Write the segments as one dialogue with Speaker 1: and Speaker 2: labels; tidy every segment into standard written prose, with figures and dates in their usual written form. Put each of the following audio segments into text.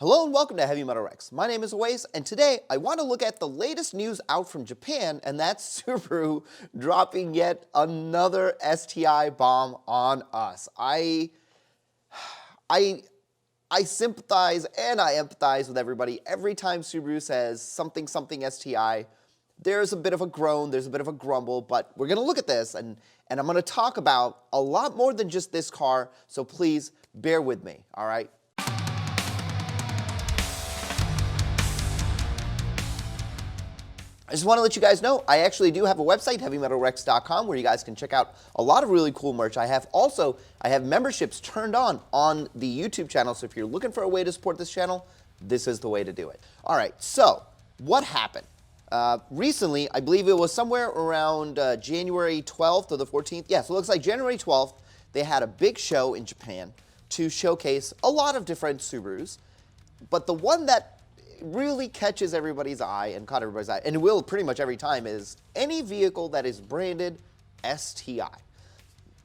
Speaker 1: Hello and welcome to Heavy Metal Rex. My name is Awais, and today I want to look at the latest news out from Japan, and that's Subaru dropping yet another STI bomb on us. I sympathize and I empathize with everybody. Every time Subaru says something STI, there's a bit of a groan, there's a bit of a grumble, but we're going to look at this, and I'm going to talk about a lot more than just this car, so please bear with me, all right? I just want to let you guys know, I actually do have a website, heavymetalrex.com, where you guys can check out a lot of really cool merch. I have memberships turned on the YouTube channel, so if you're looking for a way to support this channel, this is the way to do it. All right, so what happened? Recently, I believe it was somewhere around January 12th or the 14th. Yeah, so it looks like January 12th, they had a big show in Japan to showcase a lot of different Subarus, but the one that really catches everybody's eye and caught everybody's eye, and it will pretty much every time, is any vehicle that is branded STI.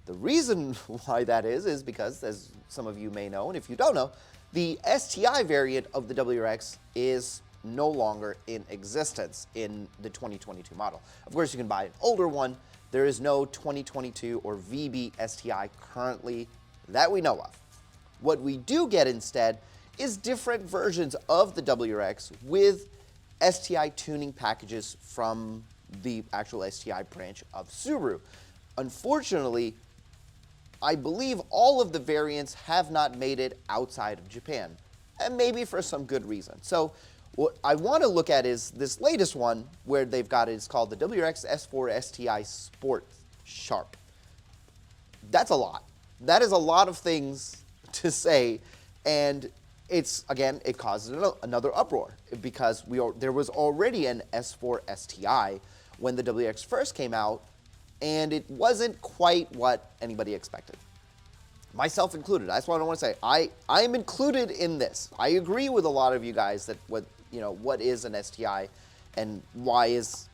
Speaker 1: The reason why that is because, as some of you may know, and if you don't know, the STI variant of the WRX is no longer in existence in the 2022 model. Of course, you can buy an older one. There is no 2022 or VB STI currently that we know of. What we do get instead is different versions of the WRX with STI tuning packages from the actual STI branch of Subaru. Unfortunately, I believe all of the variants have not made it outside of Japan, and maybe for some good reason. So what I want to look at is this latest one where they've got it. It's called the WRX S4 STi Sport Sharp. That's a lot. That is a lot of things to say, and it causes another uproar because there was already an S4 STI when the WRX first came out, and it wasn't quite what anybody expected, myself included. That's what I want to say. I am included in this. I agree with a lot of you guys that what is an STI and why is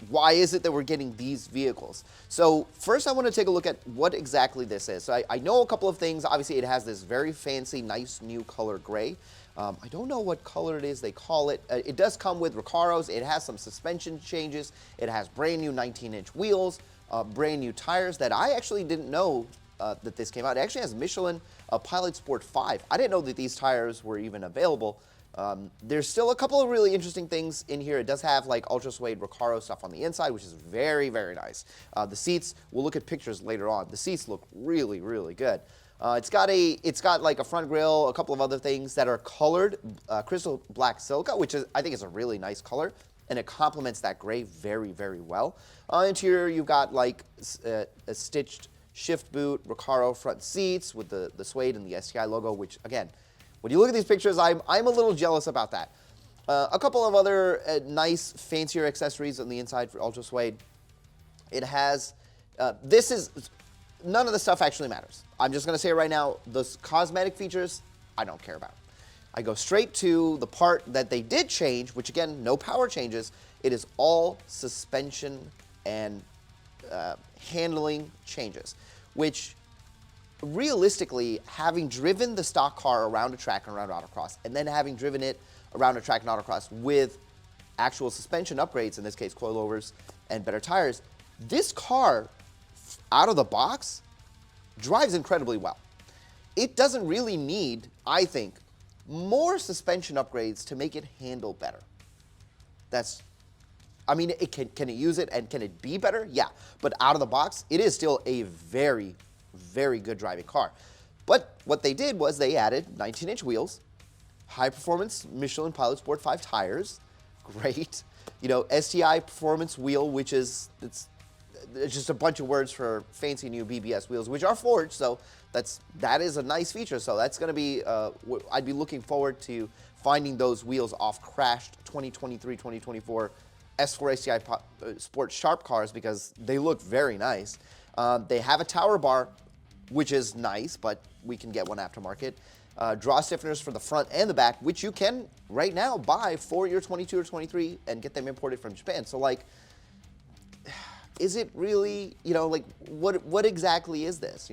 Speaker 1: it that we're getting these vehicles. So first I want to take a look at what exactly this is. So I know a couple of things. Obviously it has this very fancy, nice new color gray. I don't know what color it is they call it. It does come with Recaros. It has some suspension changes. It has brand new 19-inch wheels, brand new tires that I actually didn't know that this came out. It actually has Michelin Pilot Sport 5. I didn't know that these tires were even available. There's still a couple of really interesting things in here. It does have like ultra suede Recaro stuff on the inside, which is very, very nice. The seats, we'll look at pictures later on. The seats look really, really good. It's got like a front grille, a couple of other things that are colored crystal black silica, which I think is a really nice color, and it complements that gray very, very well. Interior, you've got like a stitched shift boot, Recaro front seats with the suede and the STI logo, which again, when you look at these pictures, I'm a little jealous about that. A couple of other nice, fancier accessories on the inside for ultra suede. It has, none of the stuff actually matters. I'm just going to say it right now, those cosmetic features, I don't care about. I go straight to the part that they did change, which again, no power changes. It is all suspension and handling changes, which realistically, having driven the stock car around a track and around autocross, and then having driven it around a track and autocross with actual suspension upgrades, in this case coilovers and better tires, this car out of the box drives incredibly well. It doesn't really need, I think, more suspension upgrades to make it handle better. I mean, can it use it and can it be better? Yeah, but out of the box, it is still a very, very good driving car. But what they did was they added 19-inch wheels, high-performance Michelin Pilot Sport 5 tires, great. STI performance wheel, which is, it's just a bunch of words for fancy new BBS wheels, which are forged, so that is a nice feature. So that's going to be, I'd be looking forward to finding those wheels off crashed 2023, 2024 S4 STI Sport Sharp cars because they look very nice. They have a tower bar, which is nice, but we can get one aftermarket. Draw stiffeners for the front and the back, which you can right now buy for your 22 or 23 and get them imported from Japan. So like, is it really, like what exactly is this?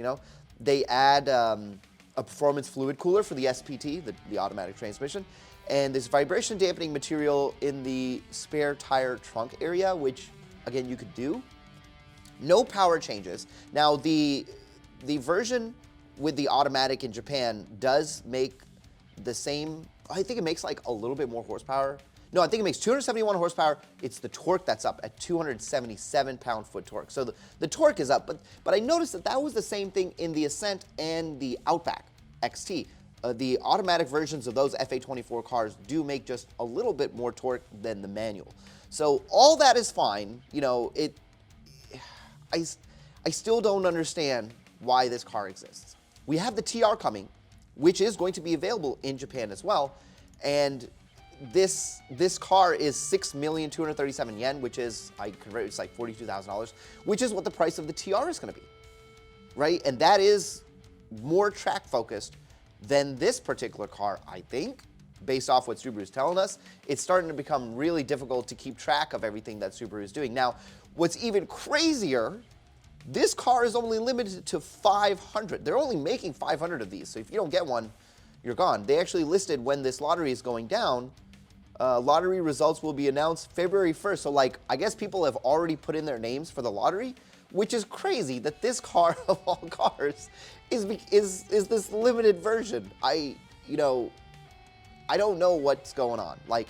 Speaker 1: They add a performance fluid cooler for the SPT, the automatic transmission. and this vibration dampening material in the spare tire trunk area, which again you could do. No power changes. Now the version with the automatic in Japan does make the same, I think it makes like a little bit more horsepower. No, I think it makes 271 horsepower. It's the torque that's up at 277 pound-foot torque. So the torque is up, but I noticed that that was the same thing in the Ascent and the Outback XT. The automatic versions of those FA24 cars do make just a little bit more torque than the manual. So all that is fine. You know, I still don't understand why this car exists. We have the TR coming, which is going to be available in Japan as well, and this car is 6,237,000 yen, which is, I convert it's like $42,000, which is what the price of the TR is going to be, right? And that is more track focused than this particular car, I think, based off what Subaru is telling us. It's starting to become really difficult to keep track of everything that Subaru is doing. Now, what's even crazier, this car is only limited to 500. They're only making 500 of these, so if you don't get one, you're gone. They actually listed when this lottery is going down. Lottery results will be announced February 1st. So, like, I guess people have already put in their names for the lottery, which is crazy that this car of all cars is this limited version. I don't know what's going on. Like,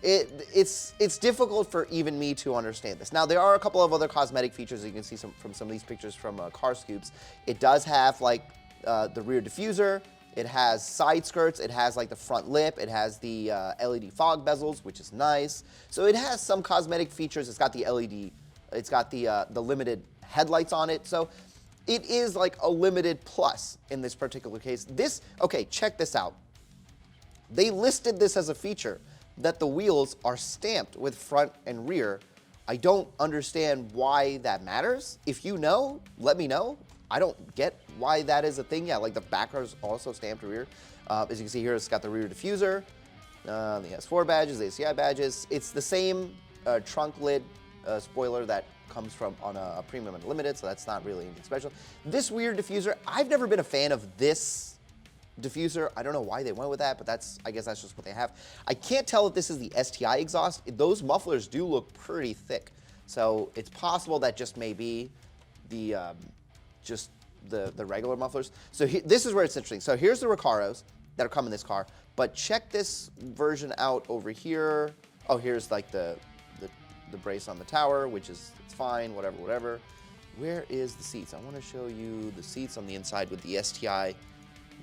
Speaker 1: it's difficult for even me to understand this. Now, there are a couple of other cosmetic features you can see from some of these pictures from Car Scoops. It does have like the rear diffuser. It has side skirts, it has like the front lip, it has the LED fog bezels, which is nice. So it has some cosmetic features. It's got the LED, it's got the limited headlights on it. So it is like a limited plus in this particular case. Okay, check this out. They listed this as a feature that the wheels are stamped with front and rear. I don't understand why that matters. If you know, let me know. I don't get why that is a thing. Yeah, like the back is also stamped rear. As you can see here, it's got the rear diffuser, the S4 badges, the STI badges. It's the same trunk lid spoiler that comes from on a Premium Unlimited, so that's not really anything special. This rear diffuser, I've never been a fan of this diffuser. I don't know why they went with that, but I guess that's just what they have. I can't tell if this is the STI exhaust. Those mufflers do look pretty thick, so it's possible that just may be the the regular mufflers. So this is where it's interesting. So here's the Recaros that are coming in this car, but check this version out over here. Oh, here's like the brace on the tower, which is, it's fine, whatever. Where is the seats? I want to show you the seats on the inside with the STI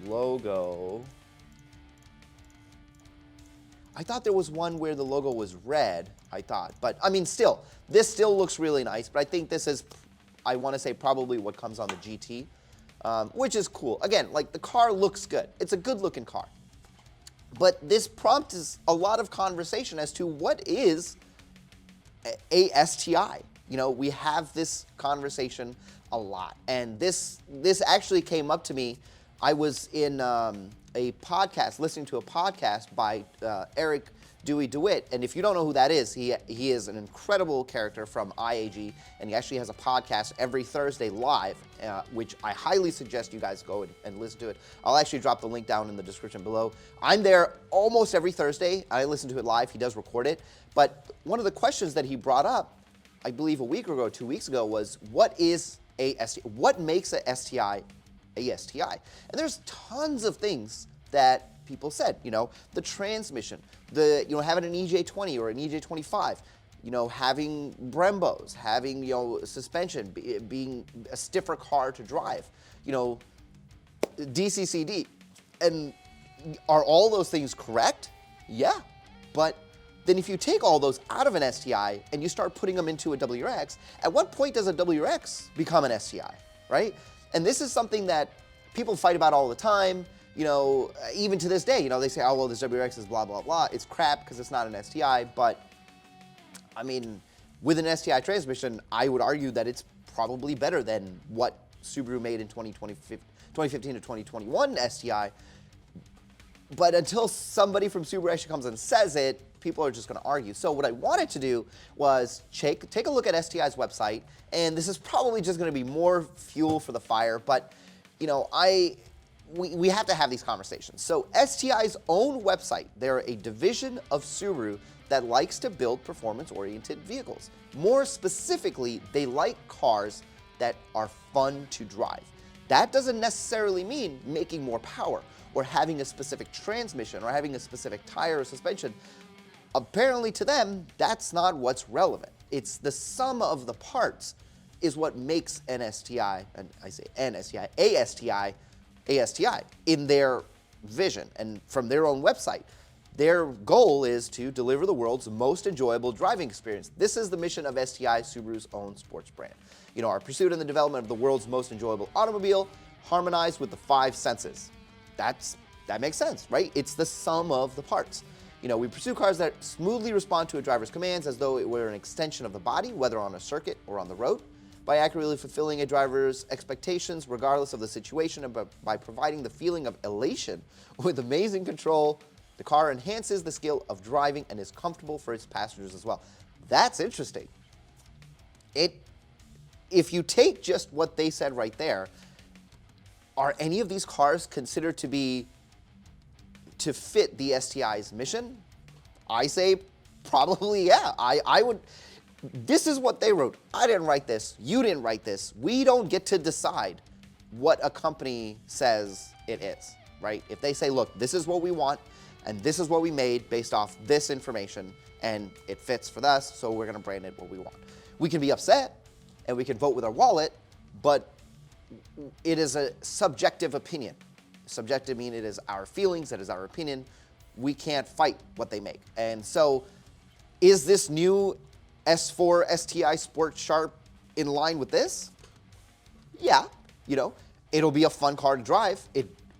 Speaker 1: logo. I thought there was one where the logo was red, I thought, but I mean, still, this still looks really nice, but I think this is, I want to say, probably what comes on the GT, which is cool. Again, like, the car looks good. It's a good looking car. But this prompts a lot of conversation as to what is a STI. You know, we have this conversation a lot. And this actually came up to me. I was in a podcast, listening to a podcast by Eric Dewey DeWitt, and if you don't know who that is, he is an incredible character from IAG, and he actually has a podcast every Thursday live, which I highly suggest you guys go and listen to it. I'll actually drop the link down in the description below. I'm there almost every Thursday. I listen to it live. He does record it. But one of the questions that he brought up, I believe a week ago, 2 weeks ago, was what is a STI? What makes a STI a STI? And there's tons of things that people said, you know, the transmission, having an EJ20 or an EJ25, you know, having Brembos, having, you know, suspension, being a stiffer car to drive, you know, DCCD. And are all those things correct? Yeah. But then if you take all those out of an STI and you start putting them into a WRX, at what point does a WRX become an STI, right? And this is something that people fight about all the time. You know, even to this day, you know, they say, oh, well, this WRX is blah, blah, blah. It's crap because it's not an STI. But, I mean, with an STI transmission, I would argue that it's probably better than what Subaru made in 2015 to 2021 STI. But until somebody from Subaru actually comes and says it, people are just going to argue. So what I wanted to do was take a look at STI's website. And this is probably just going to be more fuel for the fire. But, you know, we have to have these conversations. So STI's own website, they're a division of Subaru that likes to build performance-oriented vehicles. More specifically, they like cars that are fun to drive. That doesn't necessarily mean making more power or having a specific transmission or having a specific tire or suspension. Apparently to them, that's not what's relevant. It's the sum of the parts is what makes an STI, and I say an STI, a STI in their vision. And from their own website, their goal is to deliver the world's most enjoyable driving experience. This is the mission of STI, Subaru's own sports brand. You know, our pursuit and the development of the world's most enjoyable automobile harmonized with the 5 senses. That makes sense, right? It's the sum of the parts. You know, we pursue cars that smoothly respond to a driver's commands as though it were an extension of the body, whether on a circuit or on the road, by accurately fulfilling a driver's expectations regardless of the situation, and by providing the feeling of elation with amazing control. The car enhances the skill of driving and is comfortable for its passengers as well. That's interesting. If you take just what they said right there, are any of these cars considered to fit the STI's mission? I say probably yeah. I would. This is what they wrote. I didn't write this. You didn't write this. We don't get to decide what a company says it is, right? If they say, look, this is what we want, and this is what we made based off this information, and it fits for us, so we're going to brand it what we want. We can be upset, and we can vote with our wallet, but it is a subjective opinion. Subjective means it is our feelings, it is our opinion. We can't fight what they make. And so, is this new S4 STi Sport Sharp in line with this? Yeah, you know, it'll be a fun car to drive.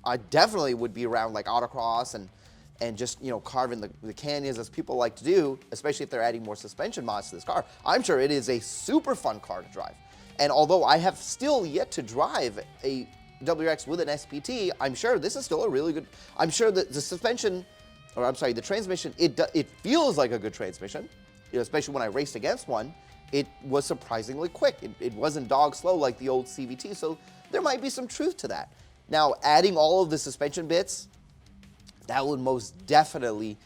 Speaker 1: I definitely would be around like autocross and just, you know, carving the canyons as people like to do, especially if they're adding more suspension mods to this car. I'm sure it is a super fun car to drive. And although I have still yet to drive a WRX with an SPT, I'm sure this is still a really good, I'm sure that the suspension, or I'm sorry, the transmission, it feels like a good transmission, you know, especially when I raced against one. It was surprisingly quick. It wasn't dog slow like the old CVT, so there might be some truth to that. Now, adding all of the suspension bits, that would most definitely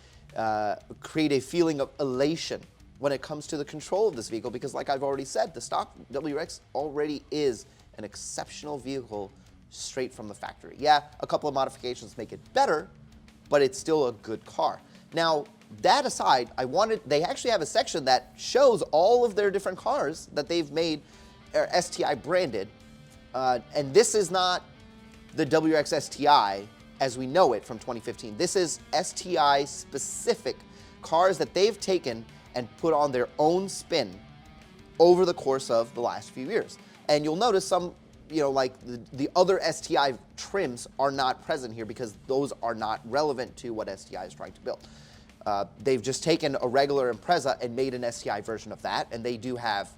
Speaker 1: create a feeling of elation when it comes to the control of this vehicle, because like I've already said, the stock WRX already is an exceptional vehicle straight from the factory. Yeah, a couple of modifications make it better, but it's still a good car. Now, that aside, they actually have a section that shows all of their different cars that they've made, or STI branded, and this is not the WRX STI as we know it from 2015. This is STI specific cars that they've taken and put on their own spin over the course of the last few years. And you'll notice some, you know, like the other STI trims are not present here because those are not relevant to what STI is trying to build. They've just taken a regular Impreza and made an STI version of that, and they do have,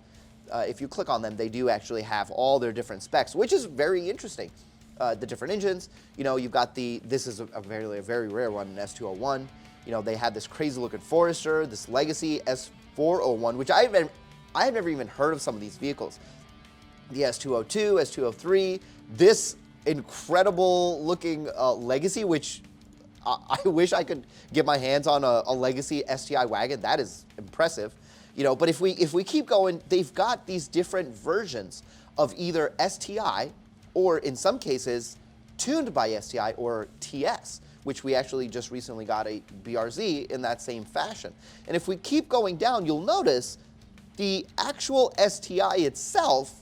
Speaker 1: if you click on them, they do actually have all their different specs, which is very interesting. The different engines, you know, you've got this is a very rare one, an S201. You know, they had this crazy looking Forester, this Legacy S401, which I have never even heard of some of these vehicles. The S202, S203, this incredible looking Legacy, which I wish I could get my hands on a Legacy STI wagon. That is impressive, you know. But if we keep going, they've got these different versions of either STI or in some cases tuned by STI or TS, which we actually just recently got a BRZ in that same fashion. And if we keep going down, you'll notice the actual STI itself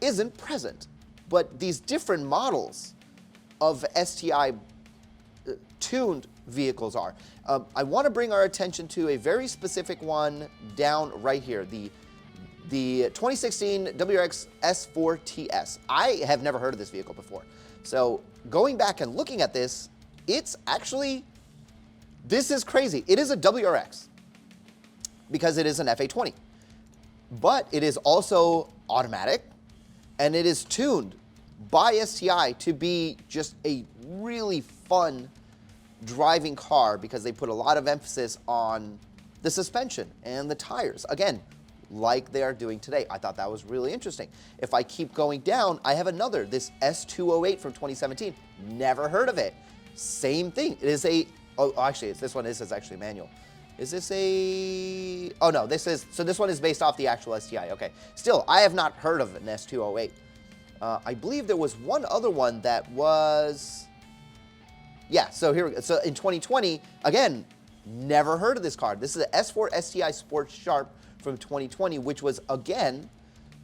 Speaker 1: isn't present, but these different models of STI tuned vehicles are. I want to bring our attention to a very specific one down right here, the 2016 WRX S4 TS. I have never heard of this vehicle before. So going back and looking at this, it's actually, this is crazy. It is a WRX because it is an FA20, but it is also automatic and it is tuned by STI to be just a really fun driving car because they put a lot of emphasis on the suspension and the tires. Again, like they are doing today. I thought that was really interesting. If I keep going down, I have another, this S208 from 2017. Never heard of it. Same thing. It is a, oh, actually, this one is actually manual. Is this a, oh no, this is, so this one is based off the actual STI. Okay. Still, I have not heard of an S208. I believe there was one other one that was, yeah, so here we go. So in 2020, again, never heard of this car. This is an S4 STi Sport Sharp from 2020, which was, again,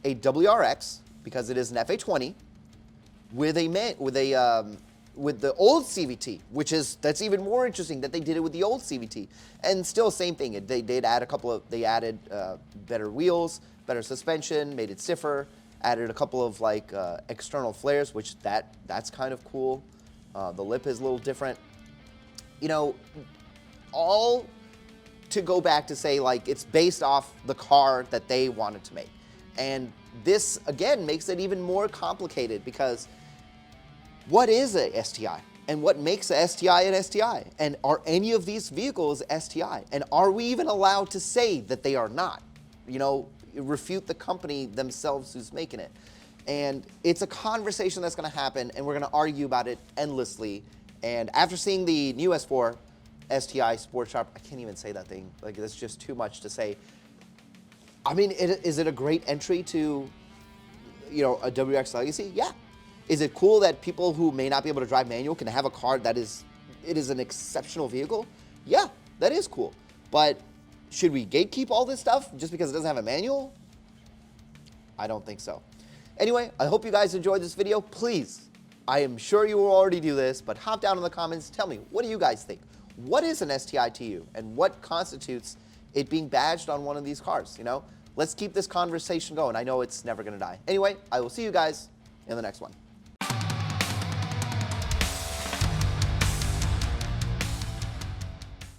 Speaker 1: a WRX, because it is an FA20, with the old CVT, that's even more interesting that they did it with the old CVT. And still, same thing. They did add they added better wheels, better suspension, made it stiffer, added a couple of like external flares, which that's kind of cool. The lip is a little different. You know, all to go back to say, like, it's based off the car that they wanted to make. And this, again, makes it even more complicated, because what is a STI? And what makes a STI an STI? And are any of these vehicles STI? And are we even allowed to say that they are not? You know, refute the company themselves who's making it. And it's a conversation that's going to happen, and we're going to argue about it endlessly. And after seeing the new S4 STi Sport Sharp, I can't even say that thing. Like, it's just too much to say. I mean, is it a great entry to, you know, a WRX legacy? Yeah. Is it cool that people who may not be able to drive manual can have a car that is an exceptional vehicle? Yeah, that is cool. But should we gatekeep all this stuff just because it doesn't have a manual? I don't think so. Anyway, I hope you guys enjoyed this video. Please, I am sure you will already do this, but hop down in the comments. Tell me, what do you guys think? What is an STI to you, and what constitutes it being badged on one of these cars? You know, let's keep this conversation going. I know it's never going to die. Anyway, I will see you guys in the next one.